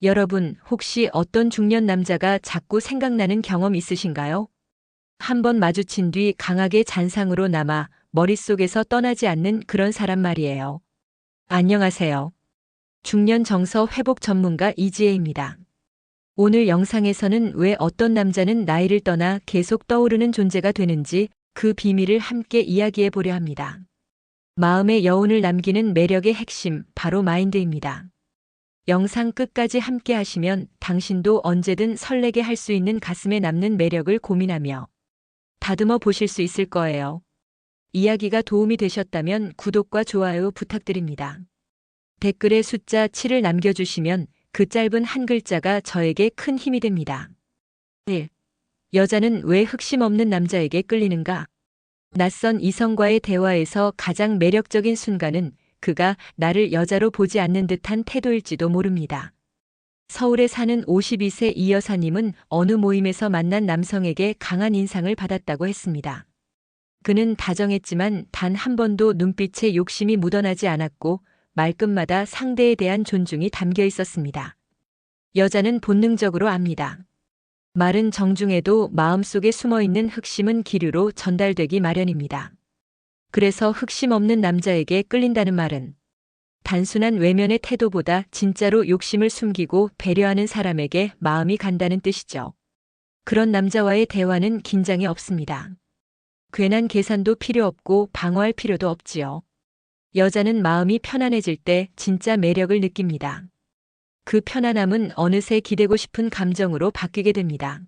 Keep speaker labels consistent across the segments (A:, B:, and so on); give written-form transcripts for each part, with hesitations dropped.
A: 여러분, 혹시 어떤 중년 남자가 자꾸 생각나는 경험 있으신가요? 한번 마주친 뒤 강하게 잔상으로 남아 머릿속에서 떠나지 않는 그런 사람 말이에요. 안녕하세요. 중년 정서 회복 전문가 이지혜입니다. 오늘 영상에서는 왜 어떤 남자는 나이를 떠나 계속 떠오르는 존재가 되는지 그 비밀을 함께 이야기해 보려 합니다. 마음의 여운을 남기는 매력의 핵심, 바로 마인드입니다. 영상 끝까지 함께 하시면 당신도 언제든 설레게 할 수 있는 가슴에 남는 매력을 고민하며 다듬어 보실 수 있을 거예요. 이야기가 도움이 되셨다면 구독과 좋아요 부탁드립니다. 댓글에 숫자 7을 남겨주시면 그 짧은 한 글자가 저에게 큰 힘이 됩니다. 1. 여자는 왜 흑심 없는 남자에게 끌리는가? 낯선 이성과의 대화에서 가장 매력적인 순간은 그가 나를 여자로 보지 않는 듯한 태도일지도 모릅니다. 서울에 사는 52세 이 여사님은 어느 모임에서 만난 남성에게 강한 인상을 받았다고 했습니다. 그는 다정했지만 단 한 번도 눈빛에 욕심이 묻어나지 않았고 말끝마다 상대에 대한 존중이 담겨 있었습니다. 여자는 본능적으로 압니다. 말은 정중해도 마음속에 숨어있는 흑심은 기류로 전달되기 마련입니다. 그래서 흑심 없는 남자에게 끌린다는 말은 단순한 외면의 태도보다 진짜로 욕심을 숨기고 배려하는 사람에게 마음이 간다는 뜻이죠. 그런 남자와의 대화는 긴장이 없습니다. 괜한 계산도 필요 없고 방어할 필요도 없지요. 여자는 마음이 편안해질 때 진짜 매력을 느낍니다. 그 편안함은 어느새 기대고 싶은 감정으로 바뀌게 됩니다.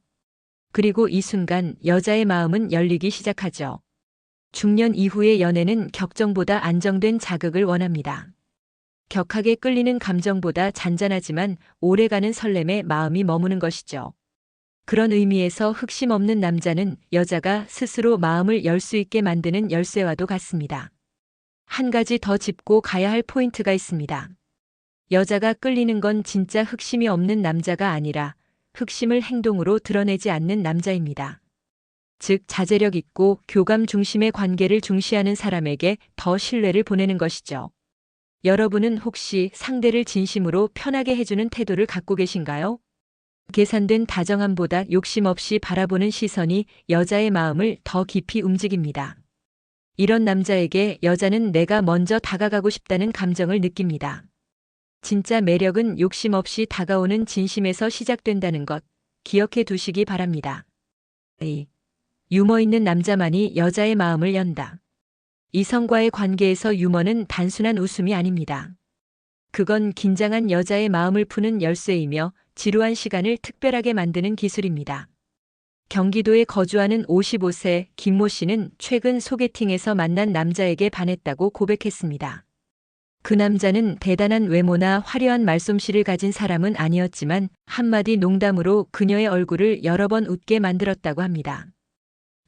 A: 그리고 이 순간 여자의 마음은 열리기 시작하죠. 중년 이후의 연애는 격정보다 안정된 자극을 원합니다. 격하게 끌리는 감정보다 잔잔하지만 오래가는 설렘에 마음이 머무는 것이죠. 그런 의미에서 흑심 없는 남자는 여자가 스스로 마음을 열 수 있게 만드는 열쇠와도 같습니다. 한 가지 더 짚고 가야 할 포인트가 있습니다. 여자가 끌리는 건 진짜 흑심이 없는 남자가 아니라 흑심을 행동으로 드러내지 않는 남자입니다. 즉, 자제력 있고 교감 중심의 관계를 중시하는 사람에게 더 신뢰를 보내는 것이죠. 여러분은 혹시 상대를 진심으로 편하게 해주는 태도를 갖고 계신가요? 계산된 다정함보다 욕심 없이 바라보는 시선이 여자의 마음을 더 깊이 움직입니다. 이런 남자에게 여자는 내가 먼저 다가가고 싶다는 감정을 느낍니다. 진짜 매력은 욕심 없이 다가오는 진심에서 시작된다는 것, 기억해 두시기 바랍니다. 2. 유머 있는 남자만이 여자의 마음을 연다. 이성과의 관계에서 유머는 단순한 웃음이 아닙니다. 그건 긴장한 여자의 마음을 푸는 열쇠이며 지루한 시간을 특별하게 만드는 기술입니다. 경기도에 거주하는 55세 김모 씨는 최근 소개팅에서 만난 남자에게 반했다고 고백했습니다. 그 남자는 대단한 외모나 화려한 말솜씨를 가진 사람은 아니었지만 한마디 농담으로 그녀의 얼굴을 여러 번 웃게 만들었다고 합니다.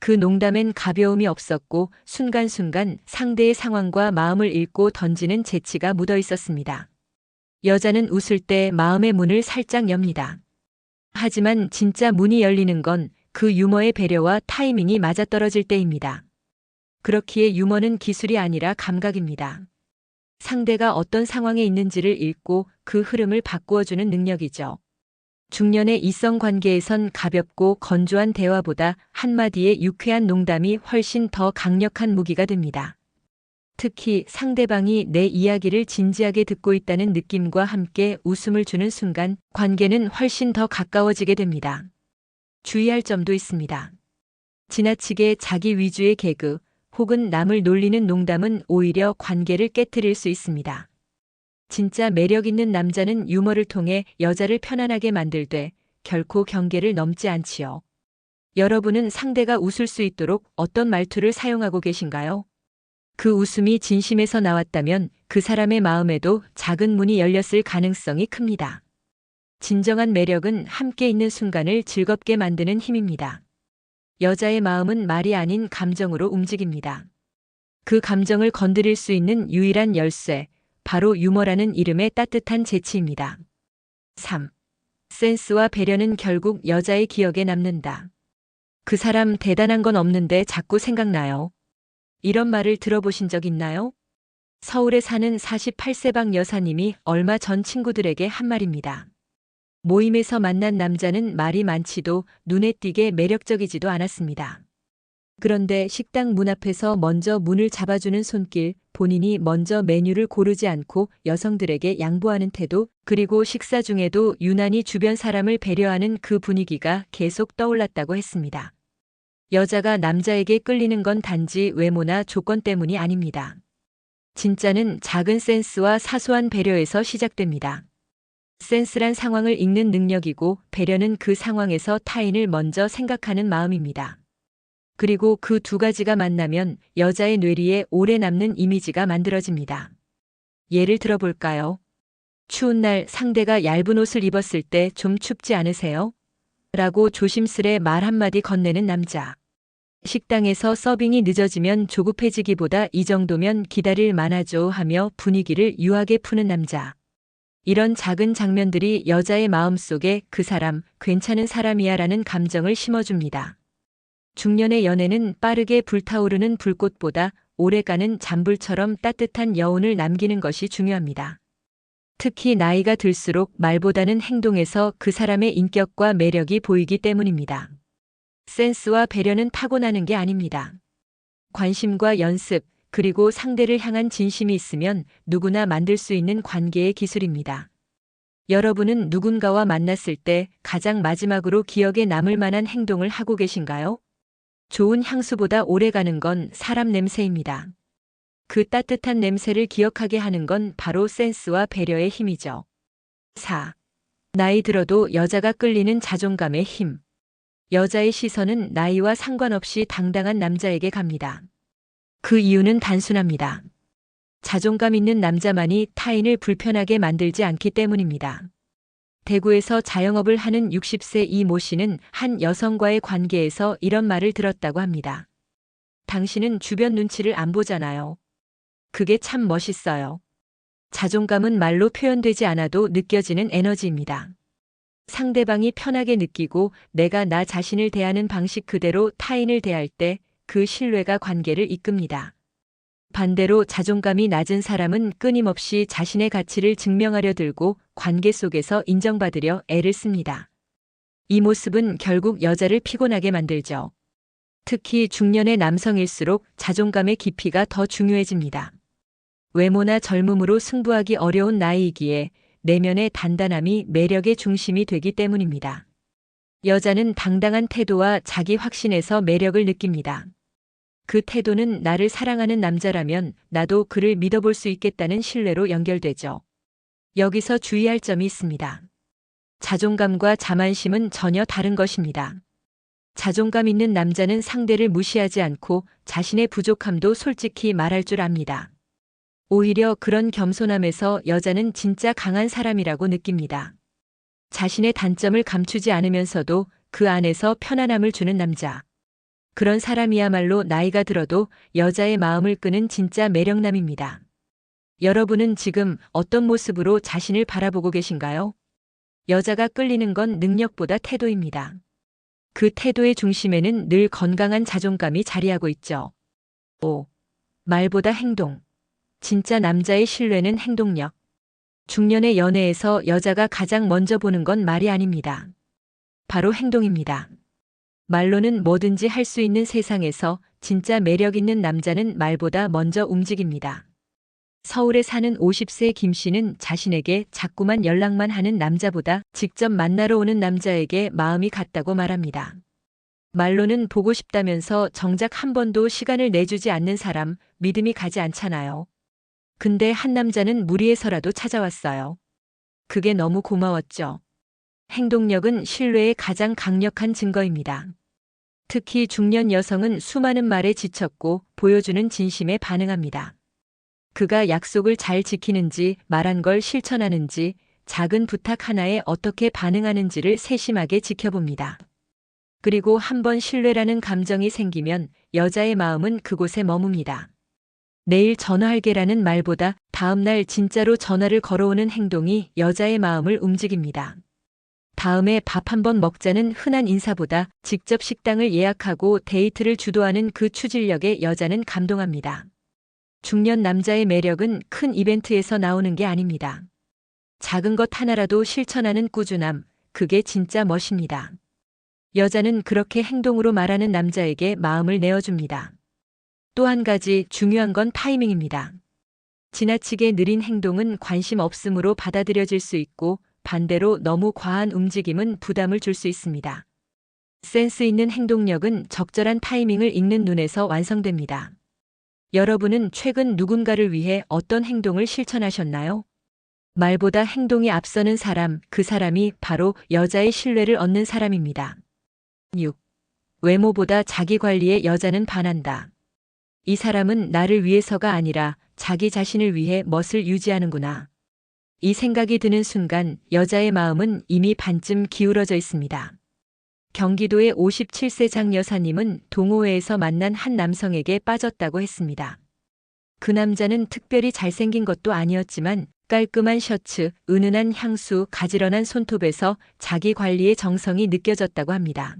A: 그 농담엔 가벼움이 없었고 순간순간 상대의 상황과 마음을 읽고 던지는 재치가 묻어 있었습니다. 여자는 웃을 때 마음의 문을 살짝 엽니다. 하지만 진짜 문이 열리는 건 그 유머의 배려와 타이밍이 맞아떨어질 때입니다. 그렇기에 유머는 기술이 아니라 감각입니다. 상대가 어떤 상황에 있는지를 읽고 그 흐름을 바꾸어주는 능력이죠. 중년의 이성 관계에선 가볍고 건조한 대화보다 한마디의 유쾌한 농담이 훨씬 더 강력한 무기가 됩니다. 특히 상대방이 내 이야기를 진지하게 듣고 있다는 느낌과 함께 웃음을 주는 순간 관계는 훨씬 더 가까워지게 됩니다. 주의할 점도 있습니다. 지나치게 자기 위주의 개그 혹은 남을 놀리는 농담은 오히려 관계를 깨트릴 수 있습니다. 진짜 매력 있는 남자는 유머를 통해 여자를 편안하게 만들 때 결코 경계를 넘지 않지요. 여러분은 상대가 웃을 수 있도록 어떤 말투를 사용하고 계신가요? 그 웃음이 진심에서 나왔다면 그 사람의 마음에도 작은 문이 열렸을 가능성이 큽니다. 진정한 매력은 함께 있는 순간을 즐겁게 만드는 힘입니다. 여자의 마음은 말이 아닌 감정으로 움직입니다. 그 감정을 건드릴 수 있는 유일한 열쇠, 바로 유머라는 이름의 따뜻한 재치입니다. 3. 센스와 배려는 결국 여자의 기억에 남는다. 그 사람 대단한 건 없는데 자꾸 생각나요. 이런 말을 들어보신 적 있나요? 서울에 사는 48세 박 여사님이 얼마 전 친구들에게 한 말입니다. 모임에서 만난 남자는 말이 많지도 눈에 띄게 매력적이지도 않았습니다. 그런데 식당 문 앞에서 먼저 문을 잡아주는 손길, 본인이 먼저 메뉴를 고르지 않고 여성들에게 양보하는 태도, 그리고 식사 중에도 유난히 주변 사람을 배려하는 그 분위기가 계속 떠올랐다고 했습니다. 여자가 남자에게 끌리는 건 단지 외모나 조건 때문이 아닙니다. 진짜는 작은 센스와 사소한 배려에서 시작됩니다. 센스란 상황을 읽는 능력이고, 배려는 그 상황에서 타인을 먼저 생각하는 마음입니다. 그리고 그 두 가지가 만나면 여자의 뇌리에 오래 남는 이미지가 만들어집니다. 예를 들어볼까요? 추운 날 상대가 얇은 옷을 입었을 때 좀 춥지 않으세요? 라고 조심스레 말 한마디 건네는 남자. 식당에서 서빙이 늦어지면 조급해지기보다 이 정도면 기다릴 만하죠 하며 분위기를 유하게 푸는 남자. 이런 작은 장면들이 여자의 마음속에 그 사람, 괜찮은 사람이야 라는 감정을 심어줍니다. 중년의 연애는 빠르게 불타오르는 불꽃보다 오래가는 잔불처럼 따뜻한 여운을 남기는 것이 중요합니다. 특히 나이가 들수록 말보다는 행동에서 그 사람의 인격과 매력이 보이기 때문입니다. 센스와 배려는 타고나는 게 아닙니다. 관심과 연습, 그리고 상대를 향한 진심이 있으면 누구나 만들 수 있는 관계의 기술입니다. 여러분은 누군가와 만났을 때 가장 마지막으로 기억에 남을 만한 행동을 하고 계신가요? 좋은 향수보다 오래가는 건 사람 냄새입니다. 그 따뜻한 냄새를 기억하게 하는 건 바로 센스와 배려의 힘이죠. 4. 나이 들어도 여자가 끌리는 자존감의 힘. 여자의 시선은 나이와 상관없이 당당한 남자에게 갑니다. 그 이유는 단순합니다. 자존감 있는 남자만이 타인을 불편하게 만들지 않기 때문입니다. 대구에서 자영업을 하는 60세 이 모 씨는 한 여성과의 관계에서 이런 말을 들었다고 합니다. 당신은 주변 눈치를 안 보잖아요. 그게 참 멋있어요. 자존감은 말로 표현되지 않아도 느껴지는 에너지입니다. 상대방이 편하게 느끼고 내가 나 자신을 대하는 방식 그대로 타인을 대할 때 그 신뢰가 관계를 이끕니다. 반대로 자존감이 낮은 사람은 끊임없이 자신의 가치를 증명하려 들고 관계 속에서 인정받으려 애를 씁니다. 이 모습은 결국 여자를 피곤하게 만들죠. 특히 중년의 남성일수록 자존감의 깊이가 더 중요해집니다. 외모나 젊음으로 승부하기 어려운 나이이기에 내면의 단단함이 매력의 중심이 되기 때문입니다. 여자는 당당한 태도와 자기 확신에서 매력을 느낍니다. 그 태도는 나를 사랑하는 남자라면 나도 그를 믿어볼 수 있겠다는 신뢰로 연결되죠. 여기서 주의할 점이 있습니다. 자존감과 자만심은 전혀 다른 것입니다. 자존감 있는 남자는 상대를 무시하지 않고 자신의 부족함도 솔직히 말할 줄 압니다. 오히려 그런 겸손함에서 여자는 진짜 강한 사람이라고 느낍니다. 자신의 단점을 감추지 않으면서도 그 안에서 편안함을 주는 남자. 그런 사람이야말로 나이가 들어도 여자의 마음을 끄는 진짜 매력남입니다. 여러분은 지금 어떤 모습으로 자신을 바라보고 계신가요? 여자가 끌리는 건 능력보다 태도입니다. 그 태도의 중심에는 늘 건강한 자존감이 자리하고 있죠. 5. 말보다 행동. 진짜 남자의 신뢰는 행동력. 중년의 연애에서 여자가 가장 먼저 보는 건 말이 아닙니다. 바로 행동입니다. 말로는 뭐든지 할 수 있는 세상에서 진짜 매력 있는 남자는 말보다 먼저 움직입니다. 서울에 사는 50세 김 씨는 자신에게 자꾸만 연락만 하는 남자보다 직접 만나러 오는 남자에게 마음이 갔다고 말합니다. 말로는 보고 싶다면서 정작 한 번도 시간을 내주지 않는 사람, 믿음이 가지 않잖아요. 근데 한 남자는 무리해서라도 찾아왔어요. 그게 너무 고마웠죠. 행동력은 신뢰의 가장 강력한 증거입니다. 특히 중년 여성은 수많은 말에 지쳤고 보여주는 진심에 반응합니다. 그가 약속을 잘 지키는지, 말한 걸 실천하는지, 작은 부탁 하나에 어떻게 반응하는지를 세심하게 지켜봅니다. 그리고 한번 신뢰라는 감정이 생기면 여자의 마음은 그곳에 머뭅니다. 내일 전화할게라는 말보다 다음날 진짜로 전화를 걸어오는 행동이 여자의 마음을 움직입니다. 다음에 밥 한번 먹자는 흔한 인사보다 직접 식당을 예약하고 데이트를 주도하는 그 추진력에 여자는 감동합니다. 중년 남자의 매력은 큰 이벤트에서 나오는 게 아닙니다. 작은 것 하나라도 실천하는 꾸준함, 그게 진짜 멋입니다. 여자는 그렇게 행동으로 말하는 남자에게 마음을 내어줍니다. 또 한 가지 중요한 건 타이밍입니다. 지나치게 느린 행동은 관심 없음으로 받아들여질 수 있고 반대로 너무 과한 움직임은 부담을 줄 수 있습니다. 센스 있는 행동력은 적절한 타이밍을 읽는 눈에서 완성됩니다. 여러분은 최근 누군가를 위해 어떤 행동을 실천하셨나요? 말보다 행동이 앞서는 사람, 그 사람이 바로 여자의 신뢰를 얻는 사람입니다. 6. 외모보다 자기 관리에 여자는 반한다. 이 사람은 나를 위해서가 아니라 자기 자신을 위해 멋을 유지하는구나. 이 생각이 드는 순간 여자의 마음은 이미 반쯤 기울어져 있습니다. 경기도의 57세 장 여사님은 동호회에서 만난 한 남성에게 빠졌다고 했습니다. 그 남자는 특별히 잘생긴 것도 아니었지만 깔끔한 셔츠, 은은한 향수, 가지런한 손톱에서 자기 관리의 정성이 느껴졌다고 합니다.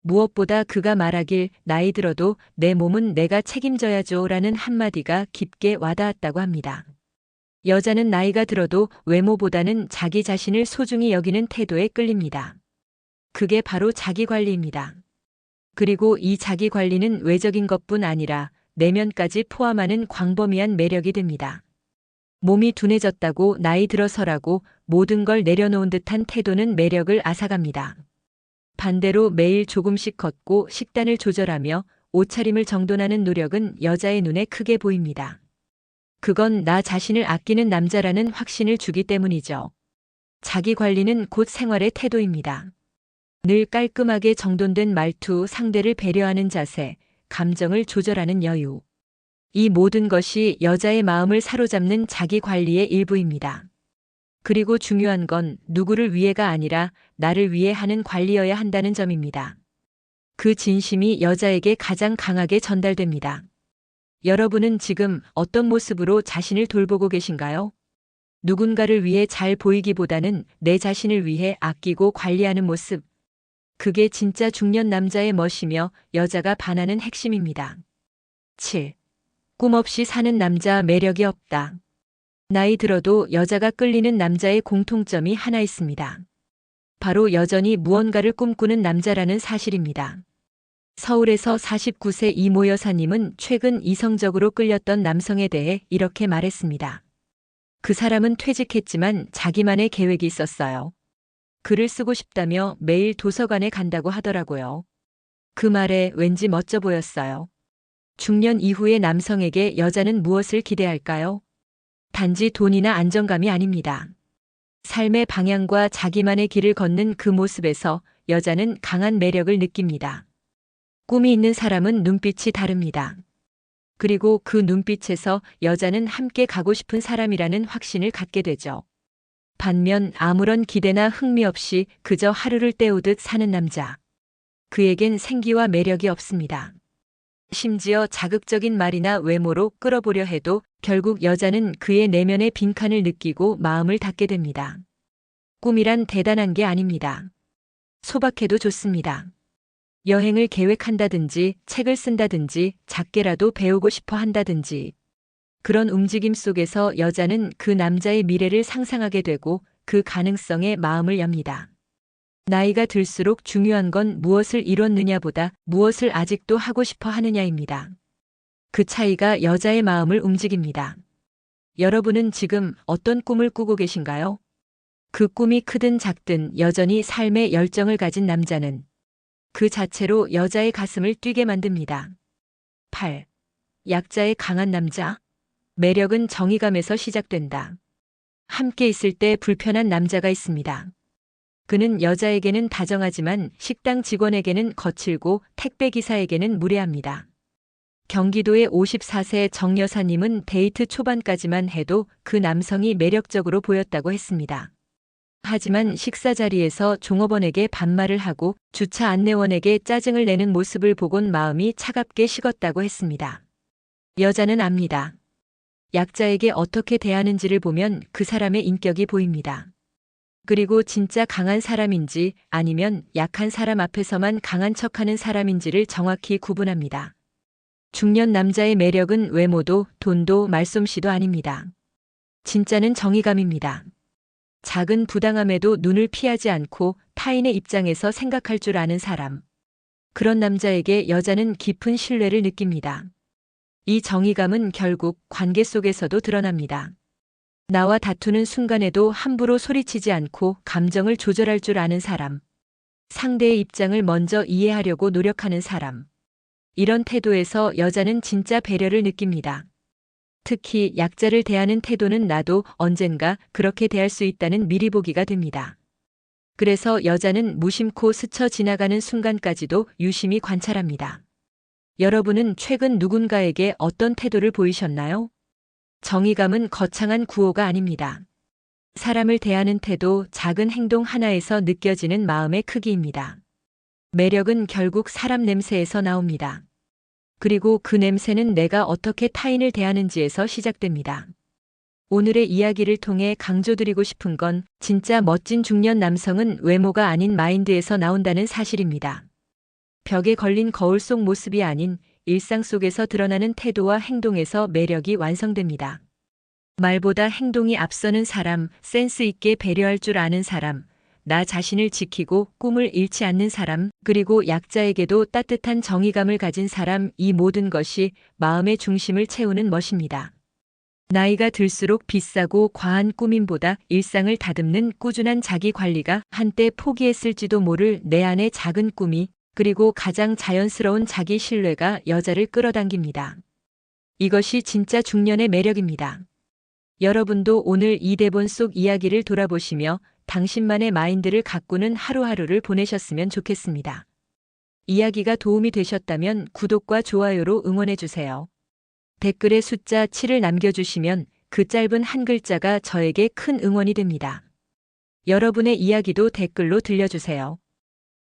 A: 무엇보다 그가 말하길 나이 들어도 내 몸은 내가 책임져야죠 라는 한마디가 깊게 와닿았다고 합니다. 여자는 나이가 들어도 외모보다는 자기 자신을 소중히 여기는 태도에 끌립니다. 그게 바로 자기 관리입니다. 그리고 이 자기 관리는 외적인 것뿐 아니라 내면까지 포함하는 광범위한 매력이 됩니다. 몸이 둔해졌다고 나이 들어서라고 모든 걸 내려놓은 듯한 태도는 매력을 앗아갑니다. 반대로 매일 조금씩 걷고 식단을 조절하며 옷차림을 정돈하는 노력은 여자의 눈에 크게 보입니다. 그건 나 자신을 아끼는 남자라는 확신을 주기 때문이죠. 자기 관리는 곧 생활의 태도입니다. 늘 깔끔하게 정돈된 말투, 상대를 배려하는 자세, 감정을 조절하는 여유. 이 모든 것이 여자의 마음을 사로잡는 자기 관리의 일부입니다. 그리고 중요한 건 누구를 위해가 아니라 나를 위해 하는 관리여야 한다는 점입니다. 그 진심이 여자에게 가장 강하게 전달됩니다. 여러분은 지금 어떤 모습으로 자신을 돌보고 계신가요? 누군가를 위해 잘 보이기보다는 내 자신을 위해 아끼고 관리하는 모습. 그게 진짜 중년 남자의 멋이며 여자가 반하는 핵심입니다. 7. 꿈 없이 사는 남자 매력이 없다. 나이 들어도 여자가 끌리는 남자의 공통점이 하나 있습니다. 바로 여전히 무언가를 꿈꾸는 남자라는 사실입니다. 서울에서 49세 이모 여사님은 최근 이성적으로 끌렸던 남성에 대해 이렇게 말했습니다. 그 사람은 퇴직했지만 자기만의 계획이 있었어요. 글을 쓰고 싶다며 매일 도서관에 간다고 하더라고요. 그 말에 왠지 멋져 보였어요. 중년 이후의 남성에게 여자는 무엇을 기대할까요? 단지 돈이나 안정감이 아닙니다. 삶의 방향과 자기만의 길을 걷는 그 모습에서 여자는 강한 매력을 느낍니다. 꿈이 있는 사람은 눈빛이 다릅니다. 그리고 그 눈빛에서 여자는 함께 가고 싶은 사람이라는 확신을 갖게 되죠. 반면 아무런 기대나 흥미 없이 그저 하루를 때우듯 사는 남자. 그에겐 생기와 매력이 없습니다. 심지어 자극적인 말이나 외모로 끌어보려 해도 결국 여자는 그의 내면의 빈칸을 느끼고 마음을 닫게 됩니다. 꿈이란 대단한 게 아닙니다. 소박해도 좋습니다. 여행을 계획한다든지 책을 쓴다든지 작게라도 배우고 싶어 한다든지 그런 움직임 속에서 여자는 그 남자의 미래를 상상하게 되고 그 가능성에 마음을 엽니다. 나이가 들수록 중요한 건 무엇을 이뤘느냐보다 무엇을 아직도 하고 싶어 하느냐입니다. 그 차이가 여자의 마음을 움직입니다. 여러분은 지금 어떤 꿈을 꾸고 계신가요? 그 꿈이 크든 작든 여전히 삶에 열정을 가진 남자는 그 자체로 여자의 가슴을 뛰게 만듭니다. 8. 약자의 강한 남자. 매력은 정의감에서 시작된다. 함께 있을 때 불편한 남자가 있습니다. 그는 여자에게는 다정하지만 식당 직원에게는 거칠고 택배기사에게는 무례합니다. 경기도의 54세 정 여사님은 데이트 초반까지만 해도 그 남성이 매력적으로 보였다고 했습니다. 하지만 식사 자리에서 종업원에게 반말을 하고 주차 안내원에게 짜증을 내는 모습을 보곤 마음이 차갑게 식었다고 했습니다. 여자는 압니다. 약자에게 어떻게 대하는지를 보면 그 사람의 인격이 보입니다. 그리고 진짜 강한 사람인지 아니면 약한 사람 앞에서만 강한 척하는 사람인지를 정확히 구분합니다. 중년 남자의 매력은 외모도 돈도 말솜씨도 아닙니다. 진짜는 정의감입니다. 작은 부당함에도 눈을 피하지 않고 타인의 입장에서 생각할 줄 아는 사람. 그런 남자에게 여자는 깊은 신뢰를 느낍니다. 이 정의감은 결국 관계 속에서도 드러납니다. 나와 다투는 순간에도 함부로 소리치지 않고 감정을 조절할 줄 아는 사람. 상대의 입장을 먼저 이해하려고 노력하는 사람. 이런 태도에서 여자는 진짜 배려를 느낍니다. 특히 약자를 대하는 태도는 나도 언젠가 그렇게 대할 수 있다는 미리 보기가 됩니다. 그래서 여자는 무심코 스쳐 지나가는 순간까지도 유심히 관찰합니다. 여러분은 최근 누군가에게 어떤 태도를 보이셨나요? 정의감은 거창한 구호가 아닙니다. 사람을 대하는 태도, 작은 행동 하나에서 느껴지는 마음의 크기입니다. 매력은 결국 사람 냄새에서 나옵니다. 그리고 그 냄새는 내가 어떻게 타인을 대하는지에서 시작됩니다. 오늘의 이야기를 통해 강조드리고 싶은 건 진짜 멋진 중년 남성은 외모가 아닌 마인드에서 나온다는 사실입니다. 벽에 걸린 거울 속 모습이 아닌 일상 속에서 드러나는 태도와 행동에서 매력이 완성됩니다. 말보다 행동이 앞서는 사람, 센스 있게 배려할 줄 아는 사람, 나 자신을 지키고 꿈을 잃지 않는 사람, 그리고 약자에게도 따뜻한 정의감을 가진 사람, 이 모든 것이 마음의 중심을 채우는 멋입니다. 나이가 들수록 비싸고 과한 꾸밈보다 일상을 다듬는 꾸준한 자기 관리가 한때 포기했을지도 모를 내 안의 작은 꿈이, 그리고 가장 자연스러운 자기 신뢰가 여자를 끌어당깁니다. 이것이 진짜 중년의 매력입니다. 여러분도 오늘 이 대본 속 이야기를 돌아보시며 당신만의 마인드를 가꾸는 하루하루를 보내셨으면 좋겠습니다. 이야기가 도움이 되셨다면 구독과 좋아요로 응원해주세요. 댓글에 숫자 7을 남겨주시면 그 짧은 한 글자가 저에게 큰 응원이 됩니다. 여러분의 이야기도 댓글로 들려주세요.